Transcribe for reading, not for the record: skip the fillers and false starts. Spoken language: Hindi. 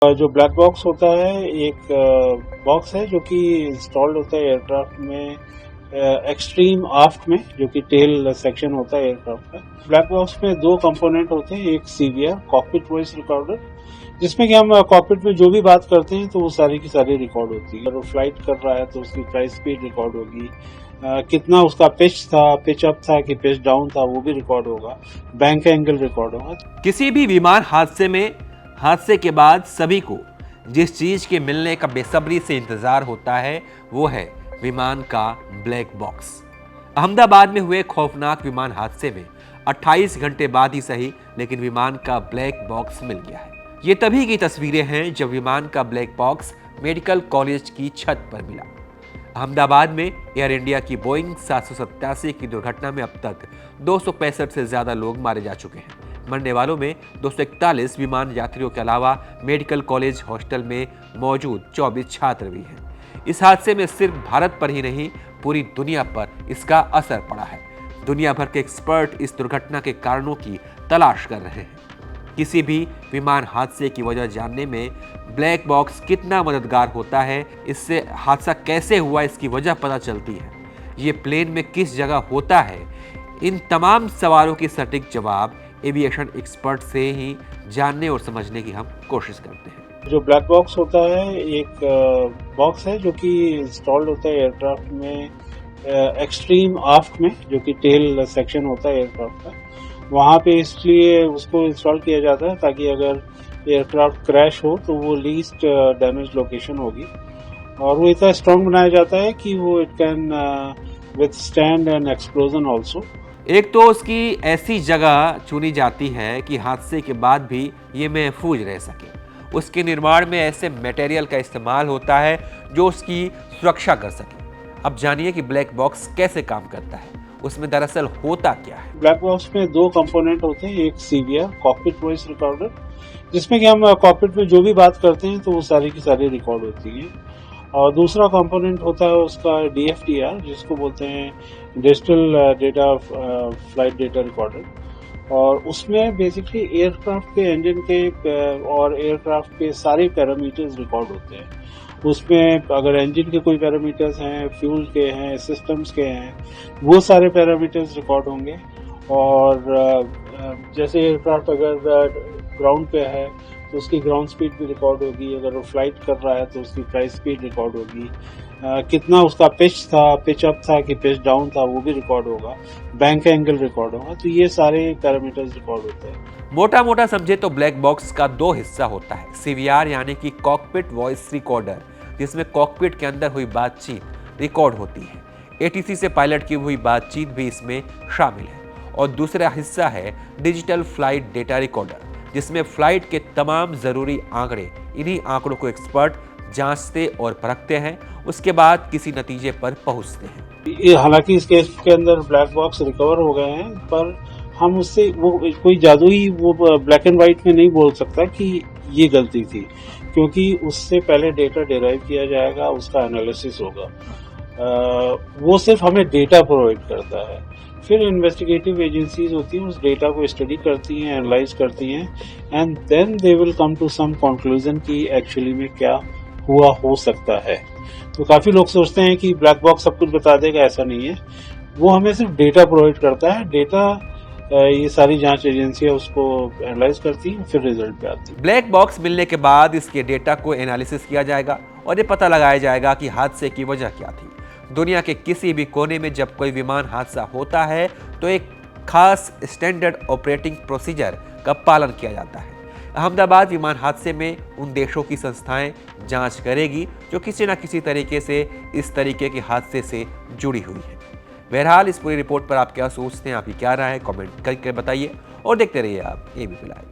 जो ब्लैक बॉक्स होता है एक बॉक्स है जो कि इंस्टॉल्ड होता है एयरक्राफ्ट में एक्सट्रीम आफ्ट में, जो कि टेल सेक्शन होता है एयरक्राफ्ट का। ब्लैक बॉक्स में दो कंपोनेंट होते हैं, एक सीवीआर कॉकपिट वॉइस रिकॉर्डर, जिसमें कि हम कॉकपिट में जो भी बात करते हैं तो वो सारी की सारी रिकॉर्ड होती है। अगर वो फ्लाइट कर रहा है तो उसकी फ्लाइट स्पीड रिकॉर्ड होगी, कितना उसका पिच था, पिच अप था कि पिच डाउन था, वो भी रिकॉर्ड होगा, बैंक एंगल रिकॉर्ड होगा। किसी भी विमान हादसे के बाद सभी को जिस चीज के मिलने का बेसब्री से इंतजार होता है वो है विमान का ब्लैक बॉक्स। अहमदाबाद में हुए खौफनाक विमान हादसे में 28 घंटे बाद ही सही, लेकिन विमान का ब्लैक बॉक्स मिल गया है। ये तभी की तस्वीरें हैं जब विमान का ब्लैक बॉक्स मेडिकल कॉलेज की छत पर मिला। अहमदाबाद में एयर इंडिया की बोइंग 787 की दुर्घटना में अब तक 265 से ज्यादा लोग मारे जा चुके हैं। मरने वालों में 241 विमान यात्रियों के अलावा मेडिकल कॉलेज हॉस्टल में मौजूद 24 छात्र भी हैं। इस हादसे में सिर्फ भारत पर ही नहीं, पूरी दुनिया पर इसका असर पड़ा है। दुनिया भर के एक्सपर्ट इस दुर्घटना के कारणों की तलाश कर रहे हैं। किसी भी विमान हादसे की वजह जानने में ब्लैक बॉक्स कितना मददगार होता है, इससे हादसा कैसे हुआ इसकी वजह पता चलती है, ये प्लेन में किस जगह होता है, इन तमाम सवालों की सटीक जवाब एविएशन एक्सपर्ट से ही जानने और समझने की हम कोशिश करते हैं। जो ब्लैक बॉक्स होता है एक बॉक्स है जो कि इंस्टॉल्ड होता है एयरक्राफ्ट में एक्सट्रीम आफ्ट में, जो कि टेल सेक्शन होता है एयरक्राफ्ट का। वहाँ पे इसलिए उसको इंस्टॉल किया जाता है ताकि अगर एयरक्राफ्ट क्रैश हो तो वो लीस्ट डैमेज लोकेशन होगी, और वो इतना स्ट्रॉन्ग बनाया जाता है कि वो it can withstand N explosion also. एक तो उसकी ऐसी जगह चुनी जाती है कि हादसे के बाद भी ये महफूज रह सके। उसके निर्माण में ऐसे मटेरियल का इस्तेमाल होता है जो उसकी सुरक्षा कर सके। अब जानिए कि ब्लैक बॉक्स कैसे काम करता है, उसमें दरअसल होता क्या है। ब्लैक बॉक्स में दो कंपोनेंट होते हैं, एक सीवीआर कॉकपिट वॉइस रिकॉर्डर, जिसमें कि हम कॉकपिट में जो भी बात करते हैं तो वो सारी की सारी रिकॉर्ड होती है, और दूसरा कंपोनेंट होता है उसका DFDR, जिसको बोलते हैं digital data flight data recorder. और उसमें बेसिकली एयरक्राफ्ट के इंजन के और एयरक्राफ्ट के सारे पैरामीटर्स रिकॉर्ड होते हैं। उसमें अगर इंजन के कोई पैरामीटर्स हैं, फ्यूल के हैं, सिस्टम्स के हैं, वो सारे पैरामीटर्स रिकॉर्ड होंगे। और जैसे एयरक्राफ्ट अगर ग्राउंड पे है तो उसकी ग्राउंड स्पीड भी रिकॉर्ड होगी, अगर वो फ्लाइट कर रहा है तो उसकी फ्लाइट स्पीड रिकॉर्ड होगी, कितना उसका पिच था, पिच अप था कि पिच डाउन था, वो भी रिकॉर्ड होगा, बैंक एंगल रिकॉर्ड होगा। तो ये सारे पैरामीटर्स रिकॉर्ड होते हैं। मोटा मोटा समझे तो ब्लैक बॉक्स का दो हिस्सा होता है। सीवीआर यानी कि कॉकपिट वॉइस रिकॉर्डर, जिसमें कॉकपिट के अंदर हुई बातचीत रिकॉर्ड होती है। ATC से पायलट की हुई बातचीत भी इसमें शामिल है। और दूसरा हिस्सा है डिजिटल फ्लाइट डेटा रिकॉर्डर, जिसमें फ्लाइट के तमाम जरूरी आंकड़े, इन्हीं आंकड़ों को एक्सपर्ट जांचते और परखते हैं, उसके बाद किसी नतीजे पर पहुंचते हैं। हालांकि इस केस के अंदर ब्लैक बॉक्स रिकवर हो गए हैं, पर हम उससे वो कोई जादुई वो ब्लैक एंड व्हाइट में नहीं बोल सकता कि ये गलती थी, क्योंकि उससे पहले डेटा डिराइव किया जाएगा, उसका एनालिसिस होगा। वो सिर्फ हमें डेटा प्रोवाइड करता है, फिर इन्वेस्टिगेटिव एजेंसीज होती हैं, उस डेटा को स्टडी करती हैं, एनालाइज करती हैं, and then they will come to some conclusion कि एक्चुअली में क्या हुआ हो सकता है। तो काफी लोग सोचते हैं कि ब्लैक बॉक्स सब कुछ बता देगा, ऐसा नहीं है। वो हमें सिर्फ डेटा प्रोवाइड करता है, डेटा ये सारी जांच एजेंसियां उसको एनालाइज करती हैं, फिर रिजल्ट पे आती है। ब्लैक बॉक्स मिलने के बाद इसके डेटा को एनालिसिस किया जाएगा और ये पता लगाया जाएगा कि हादसे की वजह क्या थी। दुनिया के किसी भी कोने में जब कोई विमान हादसा होता है तो एक खास स्टैंडर्ड ऑपरेटिंग प्रोसीजर का पालन किया जाता है। अहमदाबाद विमान हादसे में उन देशों की संस्थाएं जांच करेगी जो किसी न किसी तरीके से इस तरीके के हादसे से जुड़ी हुई है। बहरहाल इस पूरी रिपोर्ट पर आप क्या सोचते हैं, आपकी क्या राय है, कमेंट करके बताइए और देखते रहिए आप ABP लाइव।